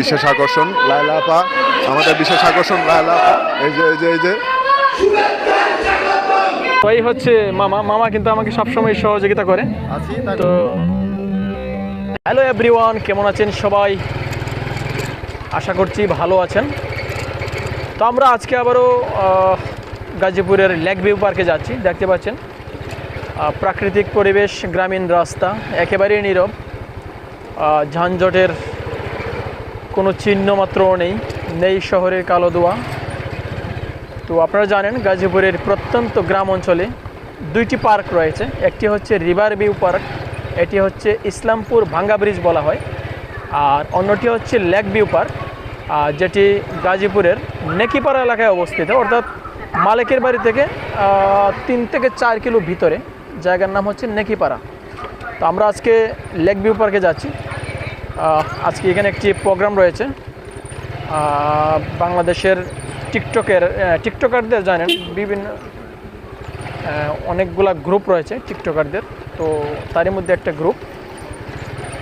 বিশেষ আকর্ষণ লায়লা আপা, আমাদের বিশেষ আকর্ষণ লায়লা আপা। এই যে তো এই হচ্ছে মামা। মামা কিন্তু আমাকে সবসময় সহযোগিতা করে। তো হ্যালো এভরিওয়ান, কেমন আছেন সবাই? আশা করছি ভালো আছেন। তো আমরা আজকে আবারও গাজীপুরের লেক ভিউ পার্কে যাচ্ছি। দেখতে পাচ্ছেন প্রাকৃতিক পরিবেশ, গ্রামীণ রাস্তা, একেবারেই নীরব, যানজটের কোনো চিহ্ন মাত্রও নেই শহরের কালো ধোঁয়া। তো আপনারা জানেন গাজীপুরের প্রত্যন্ত গ্রাম অঞ্চলে দুইটি পার্ক রয়েছে। একটি হচ্ছে রিভার ভিউ পার্ক, এটি হচ্ছে ইসলামপুর ভাঙ্গা ব্রিজ বলা হয়, আর অন্যটি হচ্ছে লেক ভিউ পার্ক, যেটি গাজীপুরের নেকিপাড়া এলাকায় অবস্থিত, অর্থাৎ মালিকের বাড়ি থেকে 3 থেকে 4 কিলো ভিতরে। জায়গার নাম হচ্ছে নেকিপাড়া। তো আমরা আজকে লেক ভিউ পার্কে যাচ্ছি। আজকে এখানে একটি প্রোগ্রাম রয়েছে। বাংলাদেশের টিকটকারদের জানেন বিভিন্ন অনেকগুলা গ্রুপ রয়েছে টিকটকারদের, তো তারই মধ্যে একটা গ্রুপ।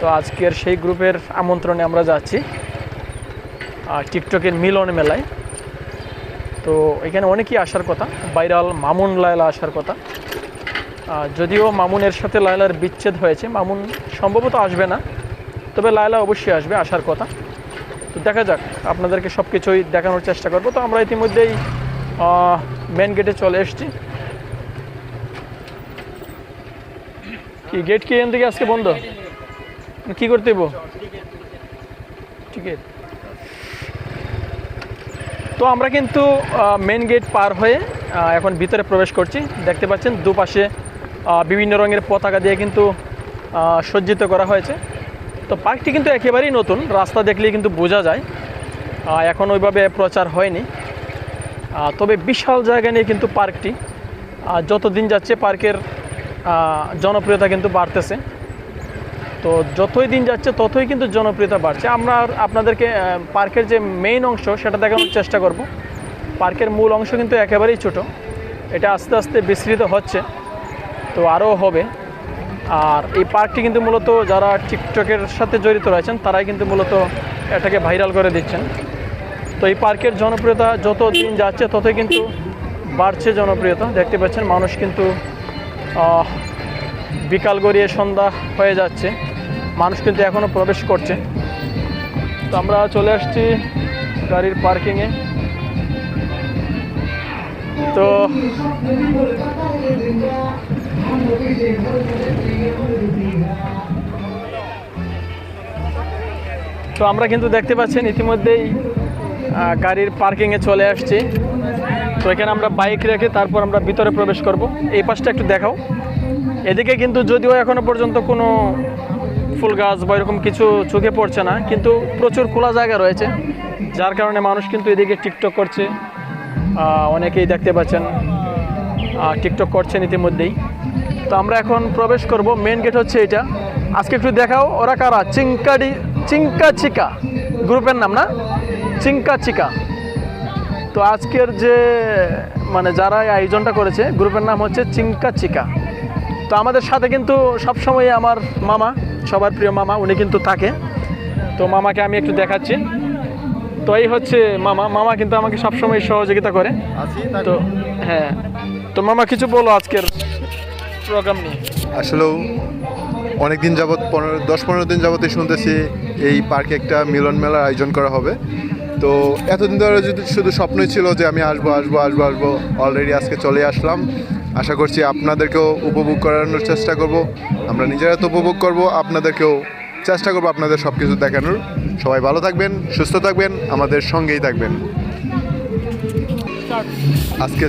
তো আজকের সেই গ্রুপের আমন্ত্রণে আমরা যাচ্ছি টিকটকের মিলন মেলায়। তো এখানে অনেকেই আসার কথা, ভাইরাল মামুন লায়লা আসার কথা। যদিও মামুনের সাথে লায়লার বিচ্ছেদ হয়েছে, মামুন সম্ভবত আসবে না, তবে লায়লা অবশ্যই আসবে, আসার কথা। তো দেখা যাক, আপনাদেরকে সব কিছুই দেখানোর চেষ্টা করব। তো আমরা ইতিমধ্যেই মেন গেটে চলে এসেছি। কি গেট কি এখান থেকে আজকে বন্ধ? কি করতে হইব? টিকিট। তো আমরা কিন্তু মেন গেট পার হয়ে এখন ভিতরে প্রবেশ করছি। দেখতে পাচ্ছেন দুপাশে বিভিন্ন রঙের পতাকা দিয়ে কিন্তু সজ্জিত করা হয়েছে। তো পার্কটি কিন্তু একেবারেই নতুন, রাস্তা দেখলেই কিন্তু বোঝা যায়, এখন ওইভাবে প্রচার হয়নি। তবে বিশাল জায়গা নিয়ে কিন্তু পার্কটি, যত দিন যাচ্ছে পার্কের জনপ্রিয়তা কিন্তু বাড়তেছে। তো যতই দিন যাচ্ছে ততই কিন্তু জনপ্রিয়তা বাড়ছে। আমরা আপনাদেরকে পার্কের যে মেইন অংশ সেটা দেখানোর চেষ্টা করব। পার্কের মূল অংশ কিন্তু একেবারেই ছোট, এটা আস্তে আস্তে বিস্তৃত হচ্ছে, তো আরও হবে। আর এই পার্কটি কিন্তু মূলত যারা টিকটকের সাথে জড়িত রয়েছেন তারাই কিন্তু মূলত এটাকে ভাইরাল করে দিচ্ছেন। তো এই পার্কের জনপ্রিয়তা যত দিন যাচ্ছে ততই কিন্তু বাড়ছে জনপ্রিয়তা। দেখতে পাচ্ছেন মানুষ কিন্তু বিকাল গড়িয়ে সন্ধ্যা হয়ে যাচ্ছে, মানুষ কিন্তু এখনও প্রবেশ করছে। তো আমরা চলে আসছি গাড়ির পার্কিংয়ে। তো আমরা কিন্তু দেখতে পাচ্ছেন ইতিমধ্যেই গাড়ির পার্কিংয়ে চলে আসছি। তো এখানে আমরা বাইক রেখে তারপর আমরা ভিতরে প্রবেশ করব। এই পাশটা একটু দেখাও। এদিকে কিন্তু যদিও এখনো পর্যন্ত কোনো ফুল গাছ বা এরকম কিছু চোখে পড়ছে না, কিন্তু প্রচুর খোলা জায়গা রয়েছে, যার কারণে মানুষ কিন্তু এদিকে টিকটক করছে। অনেকেই দেখতে পাচ্ছেন টিকটক করছেন ইতিমধ্যেই। তো আমরা এখন প্রবেশ করব। মেন গেট হচ্ছে এটা। আজকে একটু দেখাও ওরা কারা? চিঙ্কা চিকা গ্রুপের নাম না, চিঙ্কা চিকা। তো আজকের যে যারা এই আয়োজনটা করেছে গ্রুপের নাম হচ্ছে চিঙ্কা চিকা। তো আমাদের সাথে কিন্তু সবসময় আমার মামা, সবার প্রিয় মামা, উনি কিন্তু থাকে। তো মামাকে আমি একটু দেখাচ্ছি। তো এই হচ্ছে মামা। মামা কিন্তু আমাকে সবসময় সহযোগিতা করে। তো হ্যাঁ, তো মামা কিছু বলো আজকের প্রোগ্রাম নিয়ে। আসলেও অনেক দিন যাবৎ 10-15 দিন যাবতই শুনতেছি এই পার্কে একটা মিলন মেলার আয়োজন করা হবে। তো এতদিন ধরে যদি শুধু স্বপ্নই ছিল যে আমি আসবো, অলরেডি আজকে চলে আসলাম। আশা করছি আপনাদেরকেও উপভোগ করানোর চেষ্টা করব, আমরা নিজেরা তো উপভোগ করব, আপনাদেরকেও চেষ্টা করব আপনাদের সব কিছু দেখানোর। সবাই ভালো থাকবেন, সুস্থ থাকবেন, আমাদের সঙ্গেই থাকবেন। আজকে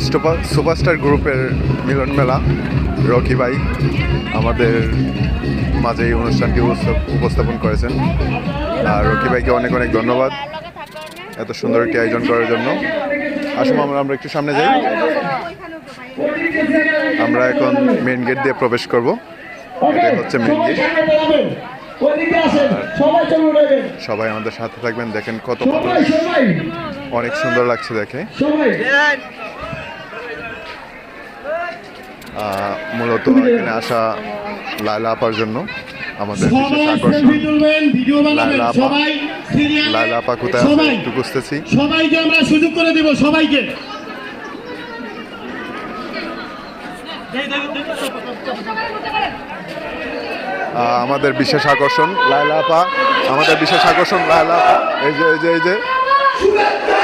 সুপারস্টার গ্রুপের মিলন মেলা, রকি ভাই আমাদের মাঝে এই অনুষ্ঠানটি উপস্থাপন করেছেন। আর রকি ভাইকে অনেক অনেক ধন্যবাদ এত সুন্দর একটি আয়োজন করার জন্য। আসুন আমরা একটু সামনে যাই। আমরা এখন মেন গেট দিয়ে প্রবেশ করব। এটাই হচ্ছে মেন গেট। সবাই আমাদের সাথে থাকবেন। দেখেন কত অনেক সুন্দর লাগছে দেখে। মূলত এখানে আসা লায়লা আপার জন্য। আমাদের বিশেষ সবাই আকর্ষণ সেলফি তুলবেন, ভিডিও বানাবেন, লায়লা আপা। সবাই সিরিয়ালে লায়লা আপা কোথায় আছে সবাই একটু বুঝতেছি। সবাইকে আমরা সুযোগ করে দেব সবাইকে। আমাদের বিশেষ আকর্ষণ লায়লা আপা, আমাদের বিশেষ আকর্ষণ লায়লা আপা। এই যে শুভেচ্ছা